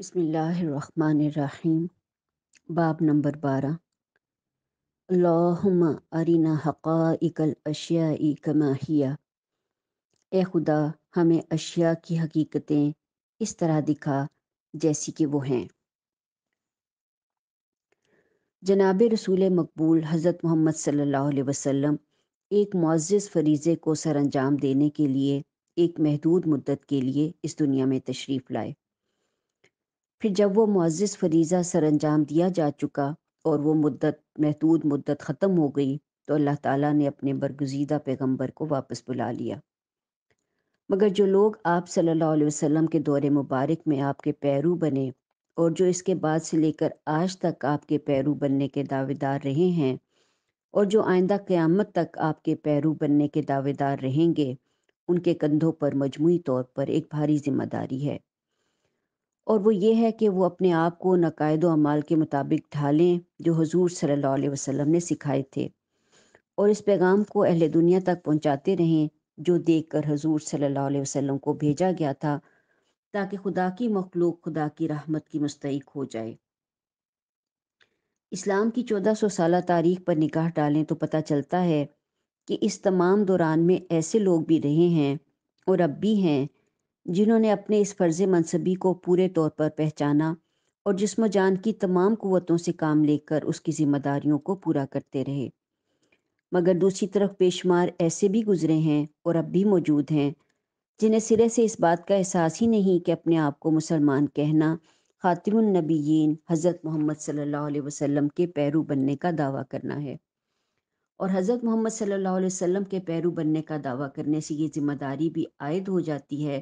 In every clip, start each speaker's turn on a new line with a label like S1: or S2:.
S1: بسم اللہ الرحمن الرحیم۔ باب نمبر 12۔ اللہم ارنا حقائق الاشیاء کما ہی۔ اے خدا، ہمیں اشیاء کی حقیقتیں اس طرح دکھا جیسی کہ وہ ہیں۔ جناب رسول مقبول حضرت محمد صلی اللہ علیہ وسلم ایک معزز فریضے کو سر انجام دینے کے لیے ایک محدود مدت کے لیے اس دنیا میں تشریف لائے۔ پھر جب وہ معزز فریضہ سر انجام دیا جا چکا اور وہ محدود مدت ختم ہو گئی تو اللہ تعالیٰ نے اپنے برگزیدہ پیغمبر کو واپس بلا لیا۔ مگر جو لوگ آپ صلی اللہ علیہ وسلم کے دور مبارک میں آپ کے پیرو بنے اور جو اس کے بعد سے لے کر آج تک آپ کے پیرو بننے کے دعوے دار رہے ہیں اور جو آئندہ قیامت تک آپ کے پیرو بننے کے دعوے دار رہیں گے، ان کے کندھوں پر مجموعی طور پر ایک بھاری ذمہ داری ہے، اور وہ یہ ہے کہ وہ اپنے آپ کو ان عقائد و اعمال کے مطابق ڈھالیں جو حضور صلی اللہ علیہ وسلم نے سکھائے تھے، اور اس پیغام کو اہل دنیا تک پہنچاتے رہیں جو دیکھ کر حضور صلی اللہ علیہ وسلم کو بھیجا گیا تھا، تاکہ خدا کی مخلوق خدا کی رحمت کی مستحق ہو جائے۔ اسلام کی 1400 سالہ تاریخ پر نگاہ ڈالیں تو پتہ چلتا ہے کہ اس تمام دوران میں ایسے لوگ بھی رہے ہیں اور اب بھی ہیں جنہوں نے اپنے اس فرض منصبی کو پورے طور پر پہچانا اور جسم و جان کی تمام قوتوں سے کام لے کر اس کی ذمہ داریوں کو پورا کرتے رہے۔ مگر دوسری طرف بے شمار ایسے بھی گزرے ہیں اور اب بھی موجود ہیں جنہیں سرے سے اس بات کا احساس ہی نہیں کہ اپنے آپ کو مسلمان کہنا، خاتم النبیین حضرت محمد صلی اللہ علیہ وسلم کے پیرو بننے کا دعویٰ کرنا ہے، اور حضرت محمد صلی اللہ علیہ وسلم کے پیرو بننے کا دعویٰ کرنے سے یہ ذمہ داری بھی عائد ہو جاتی ہے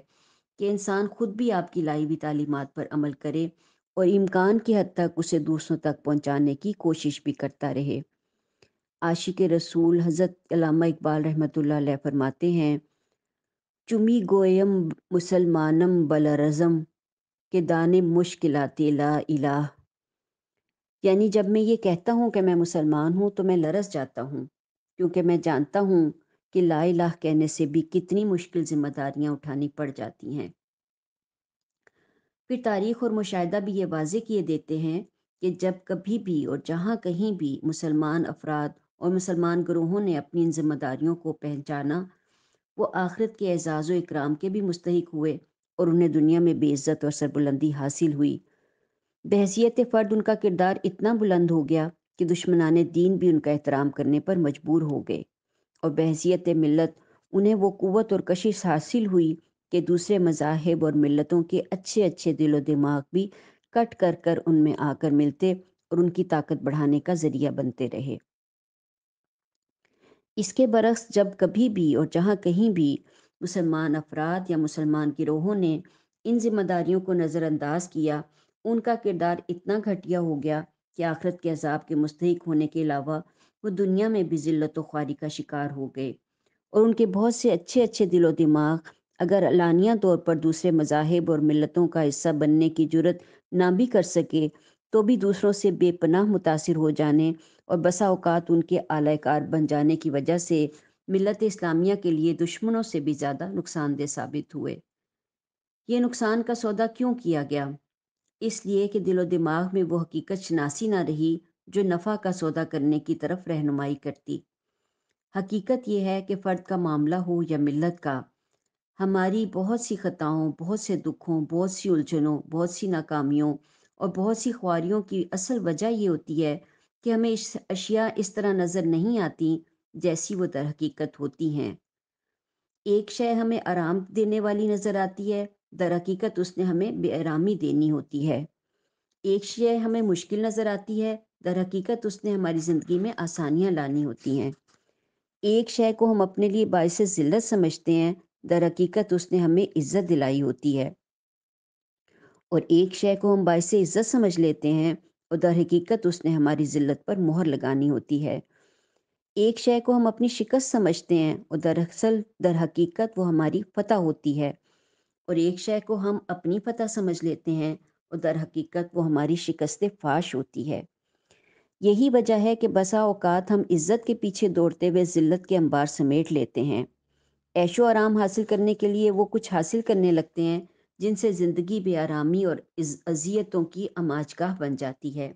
S1: کہ انسان خود بھی آپ کی لائی ہوئی تعلیمات پر عمل کرے اور امکان کی حد تک اسے دوسروں تک پہنچانے کی کوشش بھی کرتا رہے۔ عاشق رسول حضرت علامہ اقبال رحمۃ اللہ علیہ فرماتے ہیں، چمی گویم مسلمانم بلرزم کہ دانے مشکلات لا الہ، یعنی جب میں یہ کہتا ہوں کہ میں مسلمان ہوں تو میں لرز جاتا ہوں، کیونکہ میں جانتا ہوں کہ لا الہ کہنے سے بھی کتنی مشکل ذمہ داریاں اٹھانی پڑ جاتی ہیں۔ پھر تاریخ اور مشاہدہ بھی یہ واضح کیے دیتے ہیں کہ جب کبھی بھی اور جہاں کہیں بھی مسلمان افراد اور مسلمان گروہوں نے اپنی ان ذمہ داریوں کو پہچانا، وہ آخرت کے اعزاز و اکرام کے بھی مستحق ہوئے اور انہیں دنیا میں بے عزت اور سربلندی حاصل ہوئی۔ بحیثیت فرد ان کا کردار اتنا بلند ہو گیا کہ دشمنان دین بھی ان کا احترام کرنے پر مجبور ہو گئے، اور بحیثیت ملت انہیں وہ قوت اور کشش حاصل ہوئی کہ دوسرے مذاہب اور ملتوں کے اچھے اچھے دل و دماغ بھی کٹ کر کر ان میں آ کر ملتے اور ان کی طاقت بڑھانے کا ذریعہ بنتے رہے۔ اس کے برعکس جب کبھی بھی اور جہاں کہیں بھی مسلمان افراد یا مسلمان گروہوں نے ان ذمہ داریوں کو نظر انداز کیا، ان کا کردار اتنا گھٹیا ہو گیا کہ آخرت کے عذاب کے مستحق ہونے کے علاوہ وہ دنیا میں بھی ذلت و خواری کا شکار ہو گئے، اور ان کے بہت سے اچھے اچھے دل و دماغ اگر علانیہ طور پر دوسرے مذاہب اور ملتوں کا حصہ بننے کی جرت نہ بھی کر سکے تو بھی دوسروں سے بے پناہ متاثر ہو جانے اور بسا اوقات ان کے اعلی کار بن جانے کی وجہ سے ملت اسلامیہ کے لیے دشمنوں سے بھی زیادہ نقصان دہ ثابت ہوئے۔ یہ نقصان کا سودا کیوں کیا گیا؟ اس لیے کہ دل و دماغ میں وہ حقیقت شناسی نہ رہی جو نفع کا سودا کرنے کی طرف رہنمائی کرتی۔ حقیقت یہ ہے کہ فرد کا معاملہ ہو یا ملت کا، ہماری بہت سی خطاؤں، بہت سے دکھوں، بہت سی الجھنوں، بہت سی ناکامیوں اور بہت سی خواریوں کی اصل وجہ یہ ہوتی ہے کہ ہمیں اشیاء اس طرح نظر نہیں آتی جیسی وہ در حقیقت ہوتی ہیں۔ ایک شے ہمیں آرام دینے والی نظر آتی ہے، در حقیقت اس نے ہمیں بے آرامی دینی ہوتی ہے۔ ایک شے ہمیں مشکل نظر آتی ہے، در حقیقت اس نے ہماری زندگی میں آسانیاں لانی ہوتی ہیں۔ ایک شے کو ہم اپنے لیے باعث ذلت سمجھتے ہیں، در حقیقت اس نے ہمیں عزت دلائی ہوتی ہے، اور ایک شے کو ہم باعث عزت سمجھ لیتے ہیں اور در حقیقت اس نے ہماری ذلت پر مہر لگانی ہوتی ہے۔ ایک شے کو ہم اپنی شکست سمجھتے ہیں اور در حقیقت وہ ہماری فتح ہوتی ہے، اور ایک شے کو ہم اپنی فتح سمجھ لیتے ہیں اور در حقیقت وہ ہماری شکست فاش ہوتی ہے۔ یہی وجہ ہے کہ بسا اوقات ہم عزت کے پیچھے دوڑتے ہوئے ذلت کے انبار سمیٹ لیتے ہیں۔ عیش و آرام حاصل کرنے کے لیے وہ کچھ حاصل کرنے لگتے ہیں جن سے زندگی بے آرامی اور اذیتوں کی آماجگاہ بن جاتی ہے،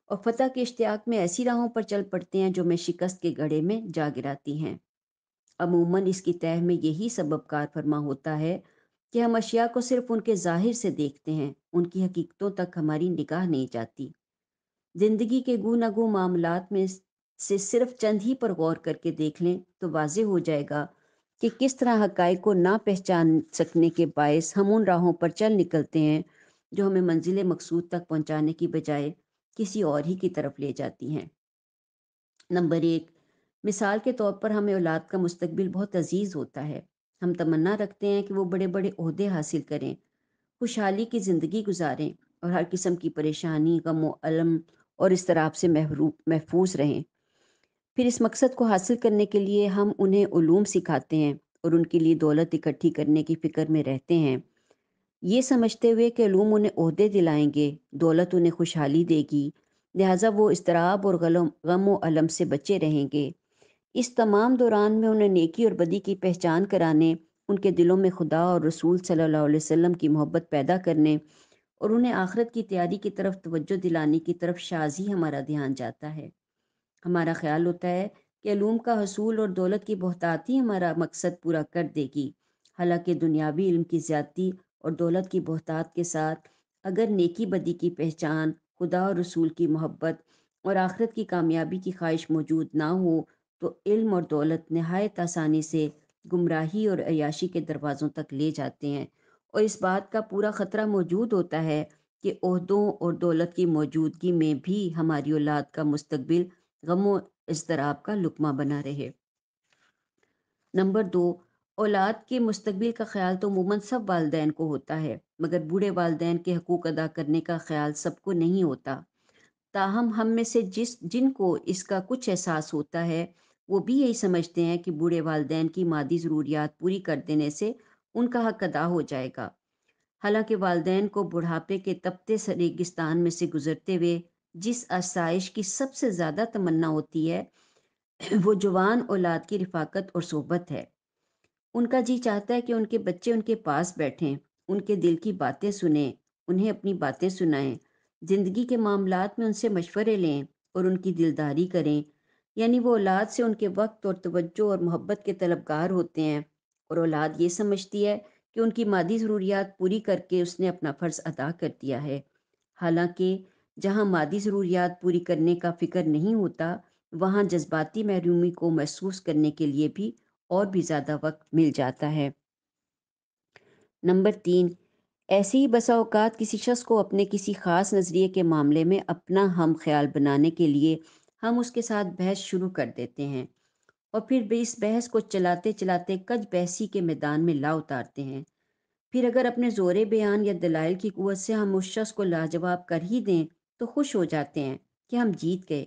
S1: اور فتح کے اشتیاق میں ایسی راہوں پر چل پڑتے ہیں جو میں شکست کے گڑھے میں جا گراتی ہیں۔ عموماً اس کی تہ میں یہی سبب کار فرما ہوتا ہے کہ ہم اشیاء کو صرف ان کے ظاہر سے دیکھتے ہیں، ان کی حقیقتوں تک ہماری نگاہ نہیں جاتی۔ زندگی کے گوناگوں معاملات میں سے صرف چند ہی پر غور کر کے دیکھ لیں تو واضح ہو جائے گا کہ کس طرح حقائق کو نہ پہچان سکنے کے باعث ہم ان راہوں پر چل نکلتے ہیں جو ہمیں منزل مقصود تک پہنچانے کی بجائے کسی اور ہی کی طرف لے جاتی ہیں۔ نمبر 1، مثال کے طور پر ہمیں اولاد کا مستقبل بہت عزیز ہوتا ہے۔ ہم تمنا رکھتے ہیں کہ وہ بڑے بڑے عہدے حاصل کریں، خوشحالی کی زندگی گزاریں اور ہر قسم کی پریشانی، غم و الم اور اضطراب سے محفوظ رہیں۔ پھر اس مقصد کو حاصل کرنے کے لیے ہم انہیں علوم سکھاتے ہیں اور ان کے لیے دولت اکٹھی کرنے کی فکر میں رہتے ہیں، یہ سمجھتے ہوئے کہ علوم انہیں عہدے دلائیں گے، دولت انہیں خوشحالی دے گی، لہٰذا وہ اضطراب اور غم و الم سے بچے رہیں گے۔ اس تمام دوران میں انہیں نیکی اور بدی کی پہچان کرانے، ان کے دلوں میں خدا اور رسول صلی اللہ علیہ وسلم کی محبت پیدا کرنے اور انہیں آخرت کی تیاری کی طرف توجہ دلانے کی طرف شاذ ہی ہمارا دھیان جاتا ہے۔ ہمارا خیال ہوتا ہے کہ علوم کا حصول اور دولت کی بہتات ہی ہمارا مقصد پورا کر دے گی، حالانکہ دنیاوی علم کی زیادتی اور دولت کی بہتات کے ساتھ اگر نیکی بدی کی پہچان، خدا اور رسول کی محبت اور آخرت کی کامیابی کی خواہش موجود نہ ہو تو علم اور دولت نہایت آسانی سے گمراہی اور عیاشی کے دروازوں تک لے جاتے ہیں، اور اس بات کا پورا خطرہ موجود ہوتا ہے کہ عہدوں اور دولت کی موجودگی میں بھی ہماری اولاد کا مستقبل غم و اضطراب کا لقمہ بنا رہے۔ نمبر 2، اولاد کے مستقبل کا خیال تو عموماً سب والدین کو ہوتا ہے، مگر بوڑھے والدین کے حقوق ادا کرنے کا خیال سب کو نہیں ہوتا۔ تاہم ہم میں سے جن کو اس کا کچھ احساس ہوتا ہے وہ بھی یہی سمجھتے ہیں کہ بوڑھے والدین کی مادی ضروریات پوری کر دینے سے ان کا حق ادا ہو جائے گا، حالانکہ والدین کو بڑھاپے کے تپتے ریگستان میں سے گزرتے ہوئے جس آسائش کی سب سے زیادہ تمنا ہوتی ہے وہ جوان اولاد کی رفاقت اور صحبت ہے۔ ان کا جی چاہتا ہے کہ ان کے بچے ان کے پاس بیٹھیں، ان کے دل کی باتیں سنیں، انہیں اپنی باتیں سنائیں، زندگی کے معاملات میں ان سے مشورے لیں اور ان کی دلداری کریں۔ یعنی وہ اولاد سے ان کے وقت اور توجہ اور محبت کے طلبگار ہوتے ہیں، اور اولاد یہ سمجھتی ہے کہ ان کی مادی ضروریات پوری کر کے اس نے اپنا فرض ادا کر دیا ہے، حالانکہ جہاں مادی ضروریات پوری کرنے کا فکر نہیں ہوتا وہاں جذباتی محرومی کو محسوس کرنے کے لیے بھی اور بھی زیادہ وقت مل جاتا ہے۔ نمبر 3، ایسے ہی بسا اوقات کسی شخص کو اپنے کسی خاص نظریے کے معاملے میں اپنا ہم خیال بنانے کے لیے ہم اس کے ساتھ بحث شروع کر دیتے ہیں اور پھر بھی اس بحث کو چلاتے چلاتے کج بحثی کے میدان میں لا اتارتے ہیں۔ پھر اگر اپنے زور بیان یا دلائل کی قوت سے ہم اس شخص کو لاجواب کر ہی دیں تو خوش ہو جاتے ہیں کہ ہم جیت گئے،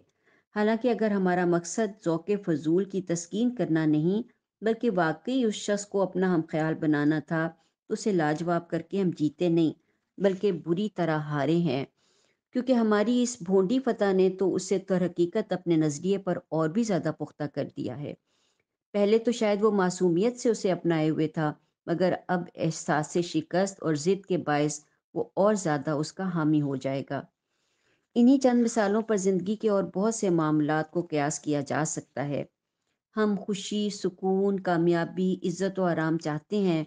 S1: حالانکہ اگر ہمارا مقصد ذوق فضول کی تسکین کرنا نہیں بلکہ واقعی اس شخص کو اپنا ہم خیال بنانا تھا تو اسے لاجواب کر کے ہم جیتے نہیں بلکہ بری طرح ہارے ہیں، کیونکہ ہماری اس بھونڈی فتح نے تو اسے در حقیقت اپنے نظریے پر اور بھی زیادہ پختہ کر دیا ہے۔ پہلے تو شاید وہ معصومیت سے اسے اپنائے ہوئے تھا، مگر اب احساس شکست اور ضد کے باعث وہ اور زیادہ اس کا حامی ہو جائے گا۔ انہی چند مثالوں پر زندگی کے اور بہت سے معاملات کو قیاس کیا جا سکتا ہے۔ ہم خوشی، سکون، کامیابی، عزت و آرام چاہتے ہیں،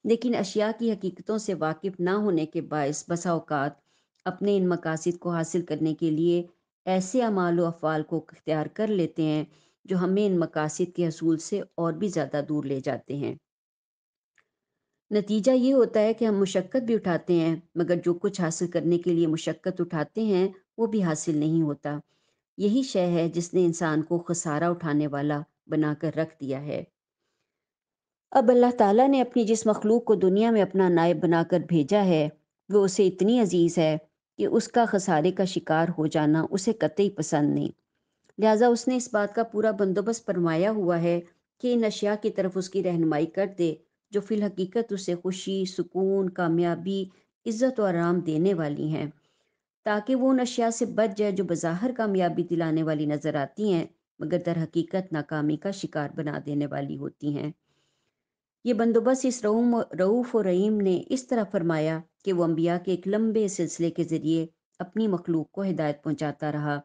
S1: لیکن اشیاء کی حقیقتوں سے واقف نہ ہونے کے باعث بسا اوقات اپنے ان مقاصد کو حاصل کرنے کے لیے ایسے اعمال و افعال کو اختیار کر لیتے ہیں جو ہمیں ان مقاصد کے حصول سے اور بھی زیادہ دور لے جاتے ہیں۔ نتیجہ یہ ہوتا ہے کہ ہم مشقت بھی اٹھاتے ہیں، مگر جو کچھ حاصل کرنے کے لیے مشقت اٹھاتے ہیں وہ بھی حاصل نہیں ہوتا۔ یہی شے ہے جس نے انسان کو خسارہ اٹھانے والا بنا کر رکھ دیا ہے۔ اب اللہ تعالیٰ نے اپنی جس مخلوق کو دنیا میں اپنا نائب بنا کر بھیجا ہے وہ اسے اتنی عزیز ہے کہ اس کا خسارے کا شکار ہو جانا اسے قطعی پسند نہیں، لہٰذا اس نے اس بات کا پورا بندوبست فرمایا ہوا ہے کہ ان اشیاء کی طرف اس کی رہنمائی کر دے جو فی الحقیقت اسے خوشی، سکون، کامیابی، عزت و آرام دینے والی ہیں، تاکہ وہ ان اشیاء سے بچ جائے جو بظاہر کامیابی دلانے والی نظر آتی ہیں مگر در حقیقت ناکامی کا شکار بنا دینے والی ہوتی ہیں۔ یہ بندوبست اس رعوف و رحیم نے اس طرح فرمایا کہ وہ انبیاء کے ایک لمبے سلسلے کے ذریعے اپنی مخلوق کو ہدایت پہنچاتا رہا،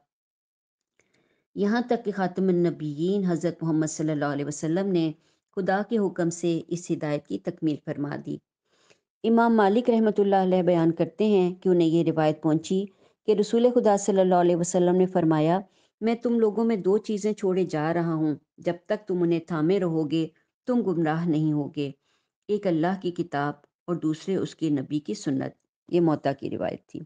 S1: یہاں تک کہ خاتم النبیین حضرت محمد صلی اللہ علیہ وسلم نے خدا کے حکم سے اس ہدایت کی تکمیل فرما دی۔ امام مالک رحمۃ اللہ علیہ بیان کرتے ہیں کہ انہیں یہ روایت پہنچی کہ رسول خدا صلی اللہ علیہ وسلم نے فرمایا، میں تم لوگوں میں دو چیزیں چھوڑے جا رہا ہوں، جب تک تم انہیں تھامے رہو گے تم گمراہ نہیں ہوگے، ایک اللہ کی کتاب اور دوسرے اس کے نبی کی سنت۔ یہ موطا کی روایت تھی۔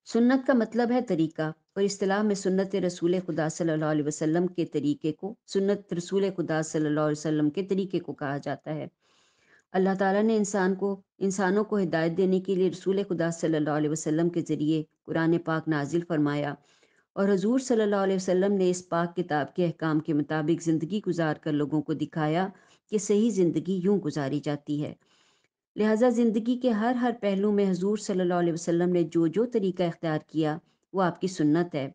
S1: سنت کا مطلب ہے طریقہ، اور اصطلاح میں سنت رسول خدا صلی اللہ علیہ وسلم کے طریقے کو سنت رسول خدا صلی اللہ علیہ وسلم کے طریقے کو کہا جاتا ہے۔ اللہ تعالیٰ نے انسانوں کو ہدایت دینے کے لیے رسول خدا صلی اللہ علیہ وسلم کے ذریعے قرآن پاک نازل فرمایا، اور حضور صلی اللہ علیہ وسلم نے اس پاک کتاب کے احکام کے مطابق زندگی گزار کر لوگوں کو دکھایا کہ صحیح زندگی یوں گزاری جاتی ہے۔ لہٰذا زندگی کے ہر پہلو میں حضور صلی اللہ علیہ وسلم نے جو طریقہ اختیار کیا وہ آپ کی سنت ہے،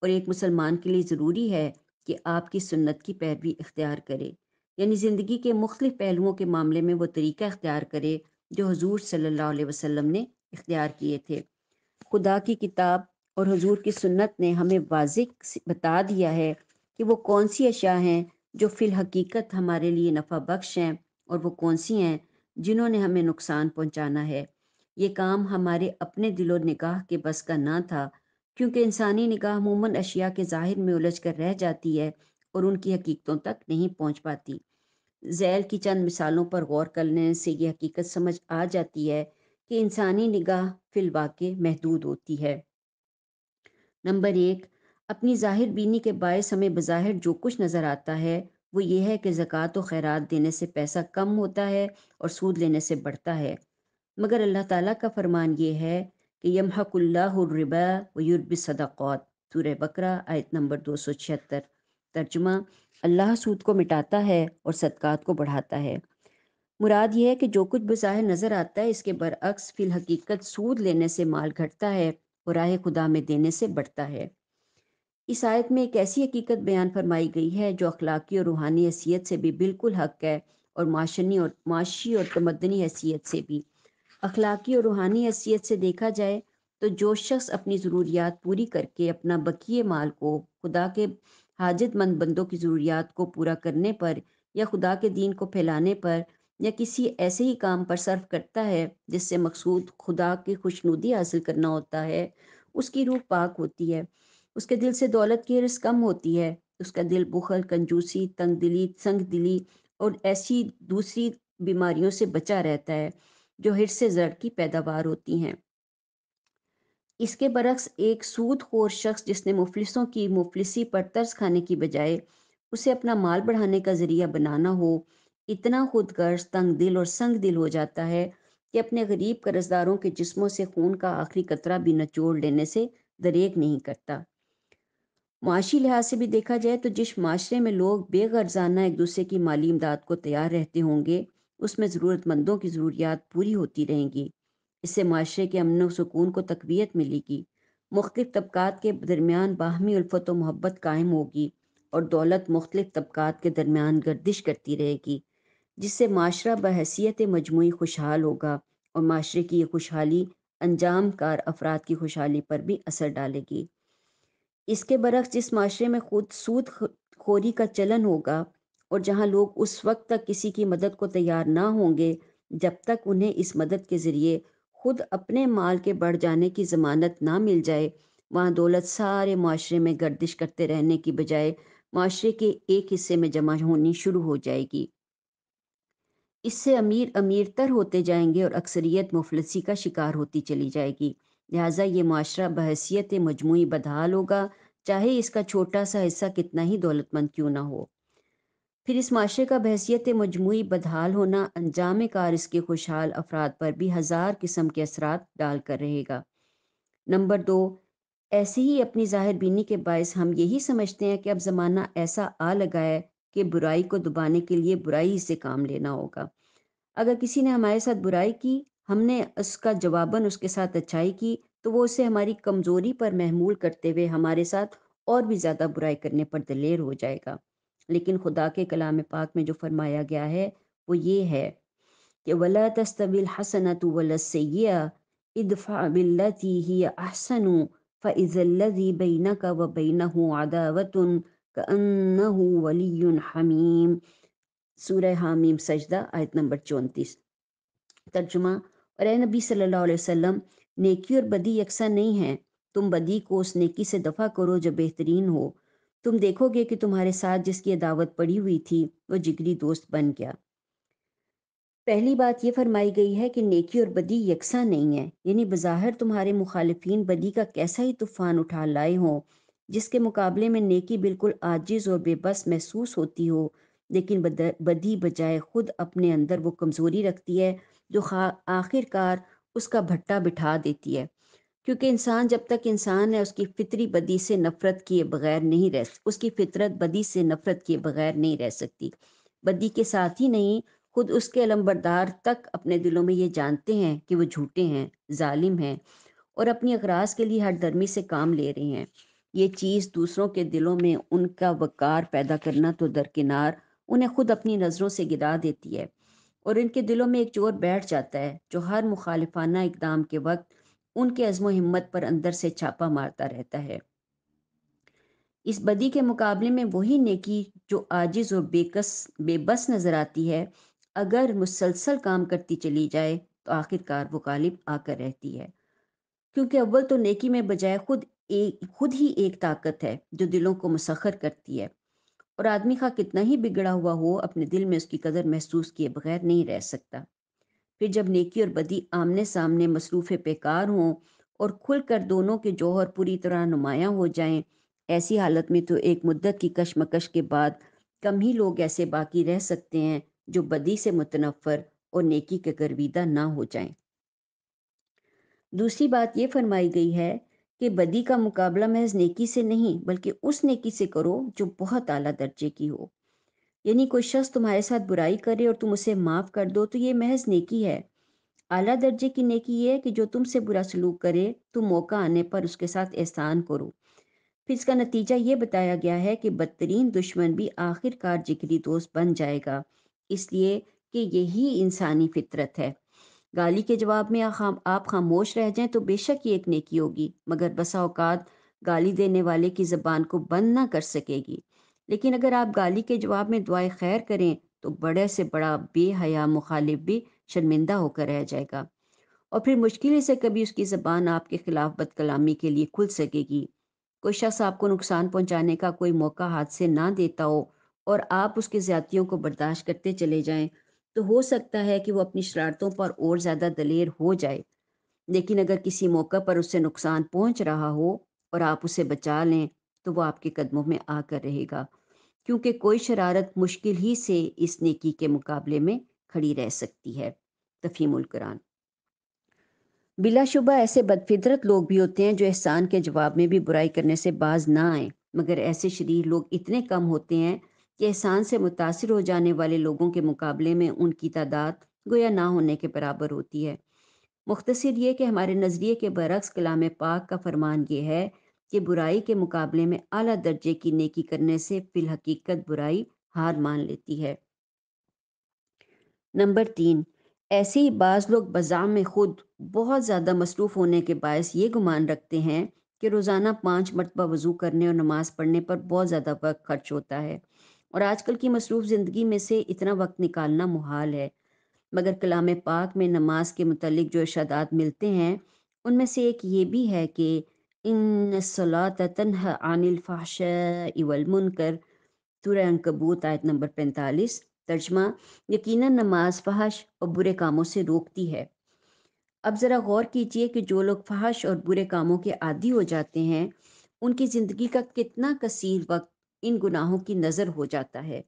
S1: اور ایک مسلمان کے لیے ضروری ہے کہ آپ کی سنت کی پیروی اختیار کرے، یعنی زندگی کے مختلف پہلوؤں کے معاملے میں وہ طریقہ اختیار کرے جو حضور صلی اللہ علیہ وسلم نے اختیار کیے تھے۔ خدا کی کتاب اور حضور کی سنت نے ہمیں واضح بتا دیا ہے کہ وہ کون سی اشیاء ہیں جو فی الحقیقت ہمارے لیے نفع بخش ہیں، اور وہ کون سی ہیں جنہوں نے ہمیں نقصان پہنچانا ہے۔ یہ کام ہمارے اپنے دل و نگاہ کے بس کا نہ تھا، کیونکہ انسانی نگاہ عموماً اشیاء کے ظاہر میں الجھ کر رہ جاتی ہے اور ان کی حقیقتوں تک نہیں پہنچ پاتی۔ ذیل کی چند مثالوں پر غور کرنے سے یہ حقیقت سمجھ آ جاتی ہے کہ انسانی نگاہ فی الواقع محدود ہوتی ہے۔ نمبر 1، اپنی ظاہر بینی کے باعث ہمیں بظاہر جو کچھ نظر آتا ہے وہ یہ ہے کہ زکوٰۃ و خیرات دینے سے پیسہ کم ہوتا ہے اور سود لینے سے بڑھتا ہے، مگر اللہ تعالیٰ کا فرمان یہ ہے کہ یمحق اللہ الربا ویربی الصدقات، سورہ بقرہ آیت نمبر 276۔ ترجمہ: اللہ سود کو مٹاتا ہے اور صدقات کو بڑھاتا ہے۔ مراد یہ ہے کہ جو کچھ بظاہر نظر آتا ہے اس کے برعکس فی الحقیقت سود لینے سے مال گھٹتا ہے اور راہ خدا میں دینے سے بڑھتا ہے۔ اس آیت میں ایک ایسی حقیقت بیان فرمائی گئی ہے جو اخلاقی اور روحانی حیثیت سے بھی بالکل حق ہے، اور معاشی اور تمدنی حیثیت سے بھی۔ اخلاقی اور روحانی حیثیت سے دیکھا جائے تو جو شخص اپنی ضروریات پوری کر کے اپنا بقیہ مال کو خدا کے حاجت مند بندوں کی ضروریات کو پورا کرنے پر یا خدا کے دین کو پھیلانے پر یا کسی ایسے ہی کام پر صرف کرتا ہے جس سے مقصود خدا کی خوشنودی حاصل کرنا ہوتا ہے، اس کی روح پاک ہوتی ہے، اس کے دل سے دولت کی حرص کم ہوتی ہے، اس کا دل بخل، کنجوسی، تنگ دلی، سنگ دلی اور ایسی دوسری بیماریوں سے بچا رہتا ہے جو حرص زر کی پیداوار ہوتی ہیں۔ اس کے برعکس ایک سود خور شخص جس نے مفلسوں کی مفلسی پر ترس کھانے کی بجائے اسے اپنا مال بڑھانے کا ذریعہ بنانا ہو، اتنا خود غرض، تنگ دل اور سنگ دل ہو جاتا ہے کہ اپنے غریب قرض داروں کے جسموں سے خون کا آخری قطرہ بھی نچوڑ لینے سے دریغ نہیں کرتا۔ معاشی لحاظ سے بھی دیکھا جائے تو جس معاشرے میں لوگ بے غرضانہ ایک دوسرے کی مالی امداد کو تیار رہتے ہوں گے، اس میں ضرورت مندوں کی ضروریات پوری ہوتی رہیں گی۔ اس سے معاشرے کے امن و سکون کو تقویت ملے گی، مختلف طبقات کے درمیان باہمی الفت و محبت قائم ہوگی، اور دولت مختلف طبقات کے درمیان گردش کرتی رہے گی، جس سے معاشرہ بحیثیت مجموعی خوشحال ہوگا، اور معاشرے کی یہ خوشحالی انجام کار افراد کی خوشحالی پر بھی اثر ڈالے گی۔ اس کے برعکس جس معاشرے میں خود سود خوری کا چلن ہوگا، اور جہاں لوگ اس وقت تک کسی کی مدد کو تیار نہ ہوں گے جب تک انہیں اس مدد کے ذریعے خود اپنے مال کے بڑھ جانے کی ضمانت نہ مل جائے، وہاں دولت سارے معاشرے میں گردش کرتے رہنے کی بجائے معاشرے کے ایک حصے میں جمع ہونی شروع ہو جائے گی۔ اس سے امیر امیر تر ہوتے جائیں گے اور اکثریت مفلسی کا شکار ہوتی چلی جائے گی۔ لہٰذا یہ معاشرہ بحیثیت مجموعی بدحال ہوگا، چاہے اس کا چھوٹا سا حصہ کتنا ہی دولت مند کیوں نہ ہو۔ پھر اس معاشرے کا بحیثیت مجموعی بدحال ہونا انجام کار اس کے خوشحال افراد پر بھی ہزار قسم کے اثرات ڈال کر رہے گا۔ نمبر 2، ایسے ہی اپنی ظاہر بینی کے باعث ہم یہی سمجھتے ہیں کہ اب زمانہ ایسا آ لگا ہے کہ برائی کو دبانے کے لیے برائی ہی سے کام لینا ہوگا۔ اگر کسی نے ہمارے ساتھ برائی کی، ہم نے اس کا جواباً اس کے ساتھ اچھائی کی، تو وہ اسے ہماری کمزوری پر محمول کرتے ہوئے ہمارے ساتھ اور بھی زیادہ برائی کرنے پر دلیر ہو جائے گا۔ لیکن خدا کے کلام پاک میں جو فرمایا گیا ہے وہ یہ ہے کہ وَلَا تَسْتَوِي الْحَسَنَةُ وَلَا السَّيِّئَةُ ادْفَعْ بِالَّتِي هِيَ أَحْسَنُ فَإِذَا الَّذِي بَيْنَكَ وَبَيْنَهُ عَدَاوَةٌ كَأَنَّهُ وَلِيٌّ حَمِيمٌ۔ سورہ حامیم سجدہ آیت نمبر 34۔ ترجمہ، اور اے نبی صلی اللہ علیہ وسلم، نیکی اور بدی یکساں نہیں ہیں، تم بدی کو اس نیکی سے دفع کرو جو بہترین ہو، تم دیکھو گے کہ تمہارے ساتھ جس کی عداوت پڑی ہوئی تھی وہ جگری دوست بن گیا۔ پہلی بات یہ فرمائی گئی ہے کہ نیکی اور بدی یکساں نہیں ہیں، یعنی بظاہر تمہارے مخالفین بدی کا کیسا ہی طوفان اٹھا لائے ہوں، جس کے مقابلے میں نیکی بالکل عاجز اور بے بس محسوس ہوتی ہو، لیکن بدی بجائے خود اپنے اندر وہ کمزوری رکھتی ہے جو آخر کار اس کا بھٹا بٹھا دیتی ہے، کیونکہ انسان جب تک انسان ہے اس کی فطری بدی سے نفرت کیے بغیر نہیں اس کی فطرت بدی سے نفرت کیے بغیر نہیں رہ سکتی۔ بدی کے ساتھ ہی نہیں، خود اس کے علمبردار تک اپنے دلوں میں یہ جانتے ہیں کہ وہ جھوٹے ہیں، ظالم ہیں اور اپنی اغراض کے لیے ہر درمی سے کام لے رہے ہیں۔ یہ چیز دوسروں کے دلوں میں ان کا وقار پیدا کرنا تو درکنار، انہیں خود اپنی نظروں سے گرا دیتی ہے، اور ان کے دلوں میں ایک چور بیٹھ جاتا ہے جو ہر مخالفانہ اقدام کے وقت ان کے عزم و ہمت پر اندر سے چھاپا مارتا رہتا ہے۔ اس بدی کے مقابلے میں وہی نیکی جو عاجز اور بے بس نظر آتی ہے، اگر مسلسل کام کرتی چلی جائے تو آخر کار وہ غالب آ کر رہتی ہے، کیونکہ اول تو نیکی میں بجائے خود ہی ایک طاقت ہے جو دلوں کو مسخر کرتی ہے، اور آدمی خواہ کتنا ہی بگڑا ہوا ہو اپنے دل میں اس کی قدر محسوس کیے بغیر نہیں رہ سکتا۔ پھر جب نیکی اور بدی آمنے سامنے مصروف پیکار ہوں اور کھل کر دونوں کے جوہر پوری طرح نمایاں ہو جائیں، ایسی حالت میں تو ایک مدت کی کشمکش کے بعد کم ہی لوگ ایسے باقی رہ سکتے ہیں جو بدی سے متنفر اور نیکی کے گرویدہ نہ ہو جائیں۔ دوسری بات یہ فرمائی گئی ہے کہ بدی کا مقابلہ محض نیکی سے نہیں بلکہ اس نیکی سے کرو جو بہت اعلیٰ درجے کی ہو، یعنی کوئی شخص تمہارے ساتھ برائی کرے اور تم اسے معاف کر دو تو یہ محض نیکی ہے۔ اعلیٰ درجے کی نیکی یہ ہے کہ جو تم سے برا سلوک کرے تم موقع آنے پر اس کے ساتھ احسان کرو۔ پھر اس کا نتیجہ یہ بتایا گیا ہے کہ بدترین دشمن بھی آخر کار جگری دوست بن جائے گا، اس لیے کہ یہی انسانی فطرت ہے۔ گالی کے جواب میں آپ خاموش رہ جائیں تو بے شک یہ ایک نیکی ہوگی، مگر بسا اوقات گالی دینے والے کی زبان کو بند نہ کر سکے گی، لیکن اگر آپ گالی کے جواب میں دعائے خیر کریں تو بڑے سے بڑا بے حیا مخالف بھی شرمندہ ہو کر رہ جائے گا، اور پھر مشکل سے کبھی اس کی زبان آپ کے خلاف بد کلامی کے لیے کھل سکے گی۔ کوئی شخص آپ کو نقصان پہنچانے کا کوئی موقع ہاتھ سے نہ دیتا ہو اور آپ اس کی زیادتیوں کو برداشت کرتے چلے جائیں تو ہو سکتا ہے کہ وہ اپنی شرارتوں پر اور زیادہ دلیر ہو جائے، لیکن اگر کسی موقع پر اس سے نقصان پہنچ رہا ہو اور آپ اسے بچا لیں تو وہ آپ کے قدموں میں آ کر رہے گا، کیونکہ کوئی شرارت مشکل ہی سے اس نیکی کے مقابلے میں کھڑی رہ سکتی ہے۔ تفہیم القرآن۔ بلا شبہ ایسے بدفطرت لوگ بھی ہوتے ہیں جو احسان کے جواب میں بھی برائی کرنے سے باز نہ آئیں، مگر ایسے شریر لوگ اتنے کم ہوتے ہیں کہ احسان سے متاثر ہو جانے والے لوگوں کے مقابلے میں ان کی تعداد گویا نہ ہونے کے برابر ہوتی ہے۔ مختصر یہ کہ ہمارے نظریے کے برعکس کلام پاک کا فرمان یہ ہے کہ برائی کے مقابلے میں اعلیٰ درجے کی نیکی کرنے سے فی الحقیقت برائی ہار مان لیتی ہے۔ نمبر 3، ایسے ہی بعض لوگ بزعم خود بہت زیادہ مصروف ہونے کے باعث یہ گمان رکھتے ہیں کہ روزانہ 5 مرتبہ وضو کرنے اور نماز پڑھنے پر بہت زیادہ وقت خرچ ہوتا ہے، اور آج کل کی مصروف زندگی میں سے اتنا وقت نکالنا محال ہے، مگر کلام پاک میں نماز کے متعلق جو ارشادات ملتے ہیں ان میں سے ایک یہ بھی ہے کہ ان الصلاۃ تنہی عن الفحشاء والمنکر، سورہ عنکبوت آیت نمبر 45۔ ترجمہ، یقیناً نماز فحش اور برے کاموں سے روکتی ہے۔ اب ذرا غور کیجئے کہ جو لوگ فحش اور برے کاموں کے عادی ہو جاتے ہیں ان کی زندگی کا کتنا کثیر وقت ان گناہوں کی نظر ہو جاتا ہے۔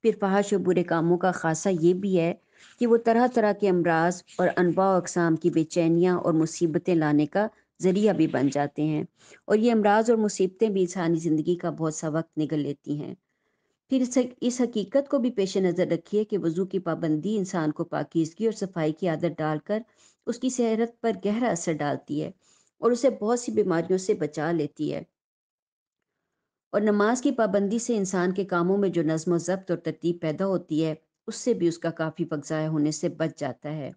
S1: پھر فحش اور برے کاموں کا خاصہ یہ بھی ہے کہ وہ طرح طرح کے امراض اور انواع و اقسام کی بے چینیاں اور مصیبتیں لانے کا ذریعہ بھی بن جاتے ہیں، اور یہ امراض اور مصیبتیں بھی انسانی زندگی کا بہت سا وقت نگل لیتی ہیں۔ پھر اس حقیقت کو بھی پیش نظر رکھیے کہ وضو کی پابندی انسان کو پاکیزگی اور صفائی کی عادت ڈال کر اس کی صحت پر گہرا اثر ڈالتی ہے اور اسے بہت سی بیماریوں سے بچا لیتی ہے۔ اور نماز کی پابندی سے انسان کے کاموں میں جو نظم و ضبط اور ترتیب پیدا ہوتی ہے، اس سے بھی اس کا کافی وقت ضائع ہونے سے بچ جاتا ہے۔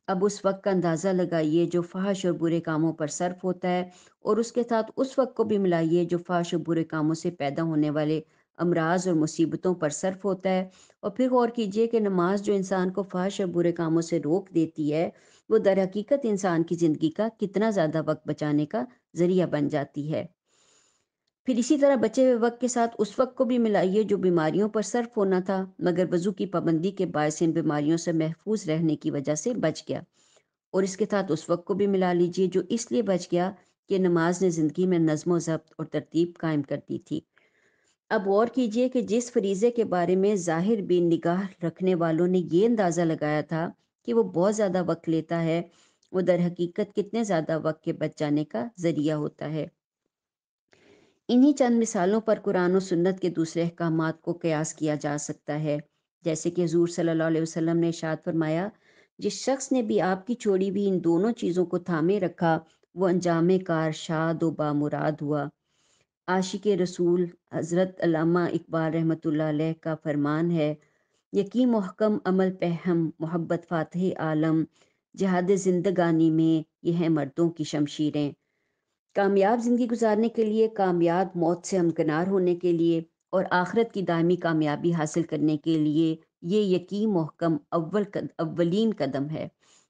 S1: اب اس وقت کا اندازہ لگائیے جو فحش اور برے کاموں پر صرف ہوتا ہے، اور اس کے ساتھ اس وقت کو بھی ملائیے جو فحش اور برے کاموں سے پیدا ہونے والے امراض اور مصیبتوں پر صرف ہوتا ہے، اور پھر غور کیجئے کہ نماز جو انسان کو فحش اور برے کاموں سے روک دیتی ہے، وہ در حقیقت انسان کی زندگی کا کتنا زیادہ وقت بچانے کا ذریعہ بن جاتی ہے۔ پھر اسی طرح بچے ہوئے وقت کے ساتھ اس وقت کو بھی ملائیے جو بیماریوں پر صرف ہونا تھا، مگر وضو کی پابندی کے باعث ان بیماریوں سے محفوظ رہنے کی وجہ سے بچ گیا، اور اس کے ساتھ اس وقت کو بھی ملا لیجئے جو اس لیے بچ گیا کہ نماز نے زندگی میں نظم و ضبط اور ترتیب قائم کر دی تھی۔ اب غور کیجئے کہ جس فریضے کے بارے میں ظاہر بین نگاہ رکھنے والوں نے یہ اندازہ لگایا تھا کہ وہ بہت زیادہ وقت لیتا ہے، وہ در حقیقت کتنے زیادہ وقت کے بچ جانے کا ذریعہ ہوتا ہے۔ انہی چند مثالوں پر قرآن و سنت کے دوسرے احکامات کو قیاس کیا جا سکتا ہے، جیسے کہ حضور صلی اللہ علیہ وسلم نے ارشاد فرمایا، جس شخص نے بھی آپ کی چھوڑی ہوئی ان دونوں چیزوں کو تھامے رکھا، وہ انجام کار شاد و بامراد ہوا۔ عاشق رسول حضرت علامہ اقبال رحمۃ اللہ علیہ کا فرمان ہے، یقین محکم عمل پہم محبت فاتح عالم، جہاد زندگانی میں یہ ہیں مردوں کی شمشیریں۔ کامیاب زندگی گزارنے کے لیے، کامیاب موت سے ہمکنار ہونے کے لیے، اور آخرت کی دائمی کامیابی حاصل کرنے کے لیے یہ یقین محکم اولین قدم ہے۔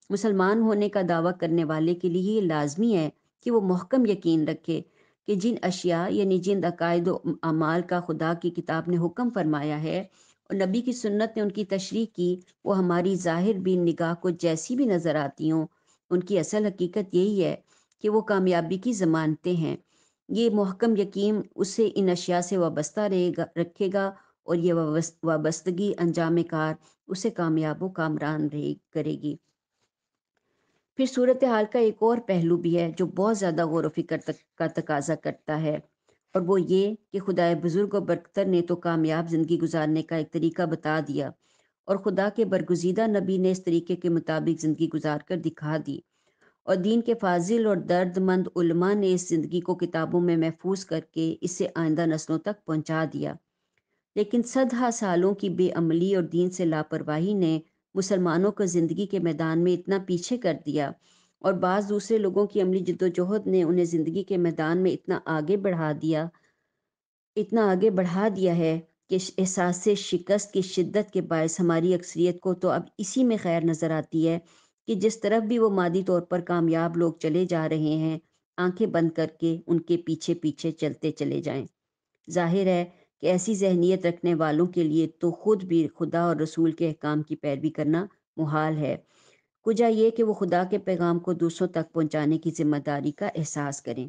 S1: مسلمان ہونے کا دعویٰ کرنے والے کے لیے یہ لازمی ہے کہ وہ محکم یقین رکھے کہ جن اشیاء یعنی جن عقائد و اعمال کا خدا کی کتاب نے حکم فرمایا ہے اور نبی کی سنت نے ان کی تشریح کی، وہ ہماری ظاہر بین نگاہ کو جیسی بھی نظر آتی ہوں، ان کی اصل حقیقت یہی ہے کہ وہ کامیابی کی ضمانتیں ہیں۔ یہ محکم یقین اسے ان اشیاء سے وابستہ رکھے گا، اور یہ وابستگی انجام کار اسے کامیاب و کامران کرے گی۔ پھر صورتحال کا ایک اور پہلو بھی ہے جو بہت زیادہ غور و فکر کا تقاضا کرتا ہے، اور وہ یہ کہ خدائے بزرگ و برتر نے تو کامیاب زندگی گزارنے کا ایک طریقہ بتا دیا، اور خدا کے برگزیدہ نبی نے اس طریقے کے مطابق زندگی گزار کر دکھا دی، اور دین کے فاضل اور درد مند علماء نے اس زندگی کو کتابوں میں محفوظ کر کے اسے آئندہ نسلوں تک پہنچا دیا۔ لیکن صدہا سالوں کی بے عملی اور دین سے لاپرواہی نے مسلمانوں کو زندگی کے میدان میں اتنا پیچھے کر دیا، اور بعض دوسرے لوگوں کی عملی جدوجہد نے انہیں زندگی کے میدان میں اتنا آگے بڑھا دیا ہے کہ احساس شکست کی شدت کے باعث ہماری اکثریت کو تو اب اسی میں خیر نظر آتی ہے کہ جس طرف بھی وہ مادی طور پر کامیاب لوگ چلے جا رہے ہیں، آنکھیں بند کر کے ان کے پیچھے پیچھے چلتے چلے جائیں۔ ظاہر ہے کہ ایسی ذہنیت رکھنے والوں کے لیے تو خود بھی خدا اور رسول کے احکام کی پیروی کرنا محال ہے، کجا یہ کہ وہ خدا کے پیغام کو دوسروں تک پہنچانے کی ذمہ داری کا احساس کریں۔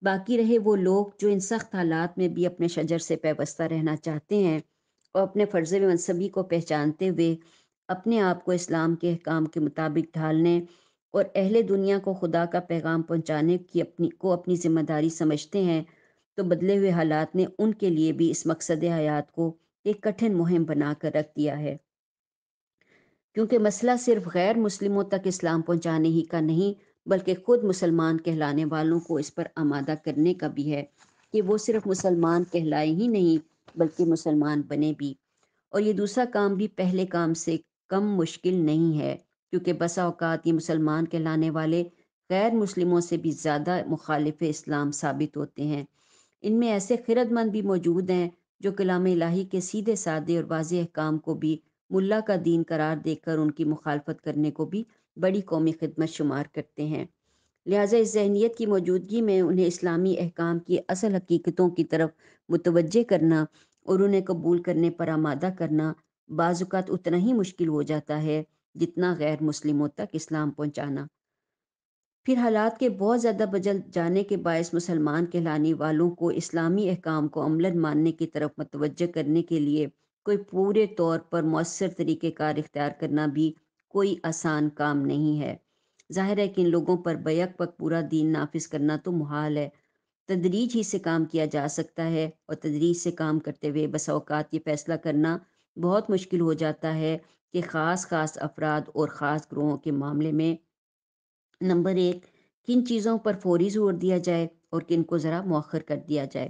S1: باقی رہے وہ لوگ جو ان سخت حالات میں بھی اپنے شجر سے پیوستہ رہنا چاہتے ہیں، اور اپنے فرض منصبی کو پہچانتے ہوئے اپنے آپ کو اسلام کے احکام کے مطابق ڈھالنے اور اہل دنیا کو خدا کا پیغام پہنچانے کی اپنی ذمہ داری سمجھتے ہیں، تو بدلے ہوئے حالات نے ان کے لیے بھی اس مقصد حیات کو ایک کٹھن مہم بنا کر رکھ دیا ہے، کیونکہ مسئلہ صرف غیر مسلموں تک اسلام پہنچانے ہی کا نہیں، بلکہ خود مسلمان کہلانے والوں کو اس پر آمادہ کرنے کا بھی ہے کہ وہ صرف مسلمان کہلائے ہی نہیں بلکہ مسلمان بنے بھی۔ اور یہ دوسرا کام بھی پہلے کام سے کم مشکل نہیں ہے، کیونکہ بسا اوقات یہ مسلمان کہلانے والے غیر مسلموں سے بھی زیادہ مخالف اسلام ثابت ہوتے ہیں۔ ان میں ایسے خرد مند بھی موجود ہیں جو کلام الہی کے سیدھے سادے اور واضح احکام کو بھی ملا کا دین قرار دے کر ان کی مخالفت کرنے کو بھی بڑی قومی خدمت شمار کرتے ہیں۔ لہٰذا اس ذہنیت کی موجودگی میں انہیں اسلامی احکام کی اصل حقیقتوں کی طرف متوجہ کرنا اور انہیں قبول کرنے پر آمادہ کرنا بعض اوقات اتنا ہی مشکل ہو جاتا ہے جتنا غیر مسلموں تک اسلام پہنچانا۔ پھر حالات کے بہت زیادہ بدل جانے کے باعث مسلمان کہلانے والوں کو اسلامی احکام کو عملاً ماننے کی طرف متوجہ کرنے کے لیے کوئی پورے طور پر مؤثر طریقہ کار اختیار کرنا بھی کوئی آسان کام نہیں ہے۔ ظاہر ہے کہ ان لوگوں پر بیک وقت پورا دین نافذ کرنا تو محال ہے، تدریج ہی سے کام کیا جا سکتا ہے، اور تدریج سے کام کرتے ہوئے بسا اوقات یہ فیصلہ کرنا بہت مشکل ہو جاتا ہے کہ خاص افراد اور خاص گروہوں کے معاملے میں نمبر ایک، کن چیزوں پر فوری زور دیا جائے اور کن کو ذرا مؤخر کر دیا جائے۔